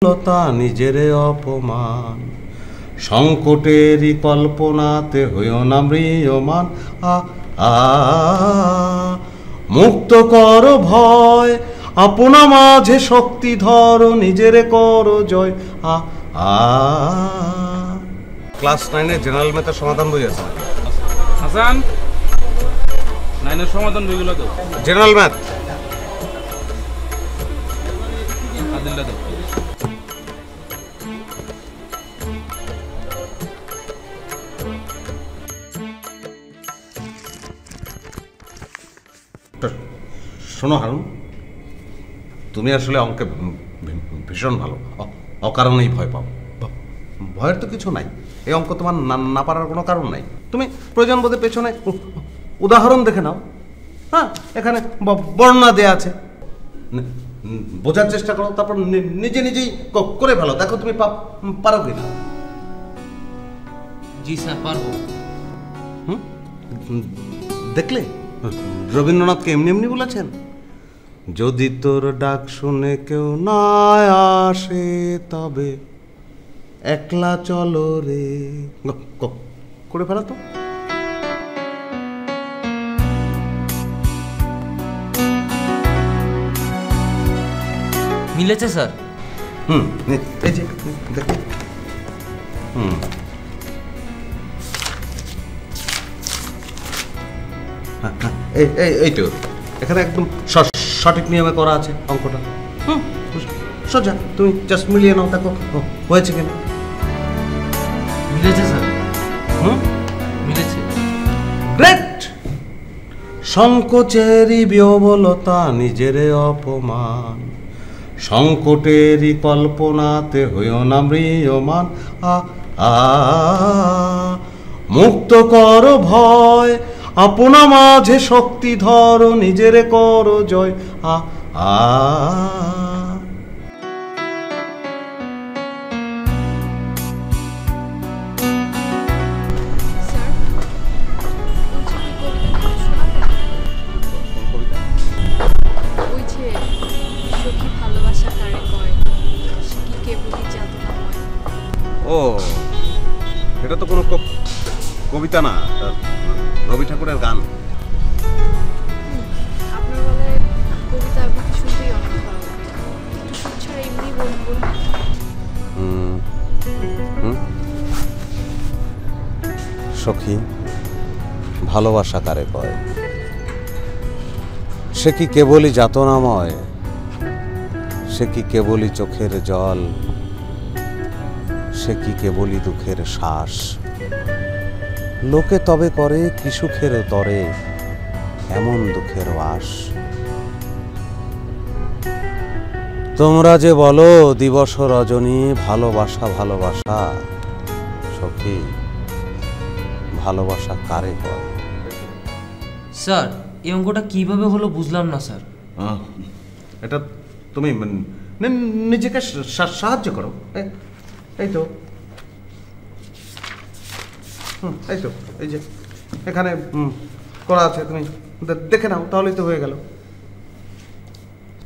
লতা নিজের অপমান, সংকটেরই কল্পনাতে হইও না ম্রিয়মান। আ আ মুক্ত কর ভয়, আপনা মাঝে শক্তি ধরো, নিজের করো জয়। আ আ ক্লাস 9 জেনারেল ম্যাথের সমাধান বই আছে হাসান, 9 সমাধান বইগুলো দাও। জেনারেল ম্যাথ আদিল্লা দাও। শোনো হারুন, তুমি আসলে অঙ্কে ভীষণ ভালো, অকারণেই ভয় পাও। ভয়ের তো কিছু নাই, এই অঙ্ক তোমার না পারার কোনো কারণ নাই। তুমি প্রয়োজন বোধে পেছনে উদাহরণ দেখে নাও। হ্যাঁ, এখানে বর্ণনা দেয়া আছে, বোঝার চেষ্টা করো, তারপর নিজে নিজেই করে ফেলো। দেখো তুমি পারো কিনা। জি স্যার, পারবো। দেখলে রবীন্দ্রনাথকে এমনি এমনি বলেছেন, যদি তোর ডাক শুনে কেউ না আসে তবে একলা চলো রে। করে ফেলা তো। মিলেছে স্যার। এই যে দেখো। এই তো এখানে একদম সঠিক নিয়মে করা আছে অঙ্কটা। সোজা, তুমি জাস্ট মিলিয়ে নাও, দেখো হয়েছে কিনা। মিলেছে স্যার। মিলেছে। গ্রেট। সংকোচেরই বিহবলতা নিজের অপমান, সংকটেরই কল্পনাতে হইও না ম্রিয়মান। আ আ মুক্ত কর ভয়, আপনা মাঝে শক্তি ধরো, নিজের করো জয়। আ আ ও, এটা তো কোনো কবিতা না, রবি ঠাকুরের গান। আপনার বলে কবিতা আবৃত্তি শুনতেই অনেক ভালো লাগে। একটু সুর ছাড়া এমনি বলুন। সখী, ভালোবাসা কারে কয়? সে কি কেবলই যাতনাময়? সে কি কেবলই চোখের জল? সে কি কেবলই দুঃখের শ্বাস? লোকে তবে করে কি সুখের তরে এমন দুঃখের আশ? তোমরা যে বলো দিবস রজনী ভালোবাসা ভালোবাসা, সখী ভালোবাসা কারে কয়? স্যার, এই অঙ্কটা কিভাবে হলো বুঝলাম না স্যার। এটা তুমি নিজেকে সাহায্য করো। এই তো এই তো, এই যে এখানে করা আছে, তুমি দেখে নাও, তাহলেই তো হয়ে গেল।